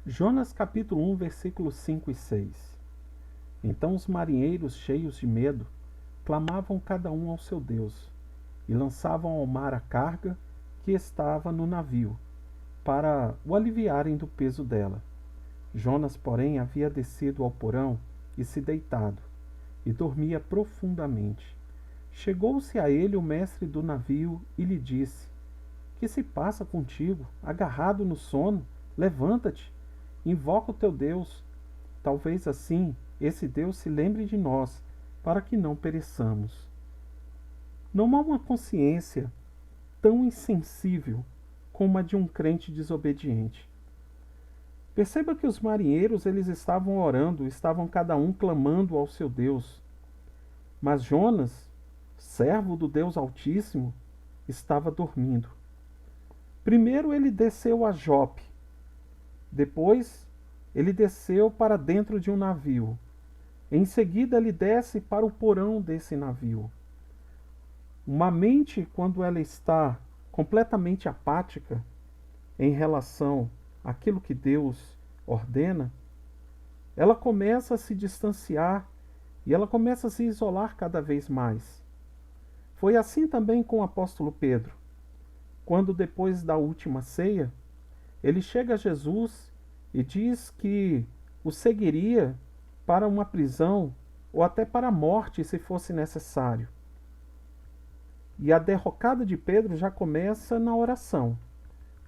Jonas capítulo 1, versículos 5 e 6. Então os marinheiros, cheios de medo, clamavam cada um ao seu Deus, e lançavam ao mar a carga que estava no navio, para o aliviarem do peso dela. Jonas, porém, havia descido ao porão e se deitado, e dormia profundamente. Chegou-se a ele o mestre do navio e lhe disse: Que se passa contigo, agarrado no sono? Levanta-te, invoca o teu Deus. Talvez assim esse Deus se lembre de nós, para que não pereçamos. Não há uma consciência tão insensível como a de um crente desobediente. Perceba que os marinheiros eles estavam orando, estavam cada um clamando ao seu Deus. Mas Jonas, servo do Deus Altíssimo, estava dormindo. Primeiro ele desceu a Jope, depois ele desceu para dentro de um navio. Em seguida ele desce para o porão desse navio. Uma mente, quando ela está completamente apática em relação àquilo que Deus ordena, ela começa a se distanciar e ela começa a se isolar cada vez mais. Foi assim também com o apóstolo Pedro, quando depois da última ceia, ele chega a Jesus e diz que o seguiria para uma prisão ou até para a morte, se fosse necessário. E a derrocada de Pedro já começa na oração,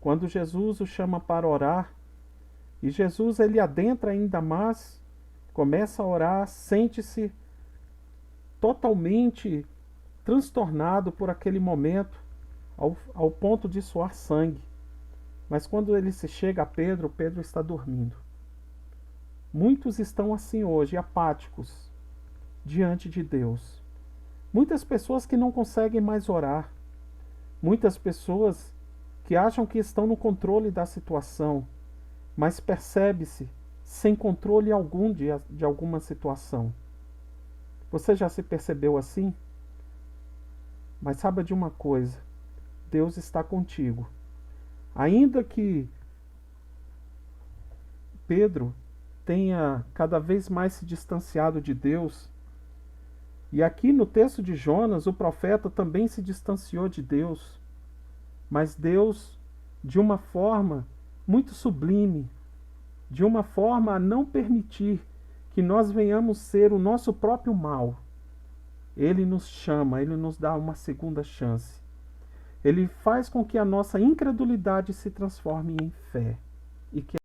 quando Jesus o chama para orar, e Jesus ele adentra ainda mais, começa a orar, sente-se totalmente transtornado por aquele momento, ao ponto de suar sangue. Mas quando ele se chega a Pedro, Pedro está dormindo. Muitos estão assim hoje, apáticos, diante de Deus. Muitas pessoas que não conseguem mais orar. Muitas pessoas que acham que estão no controle da situação, mas percebe-se sem controle algum de alguma situação. Você já se percebeu assim? Mas saiba de uma coisa: Deus está contigo. Ainda que Pedro tenha cada vez mais se distanciado de Deus, e aqui no texto de Jonas, o profeta também se distanciou de Deus, mas Deus, de uma forma muito sublime, de uma forma a não permitir que nós venhamos ser o nosso próprio mal, Ele nos chama, Ele nos dá uma segunda chance. Ele faz com que a nossa incredulidade se transforme em fé e que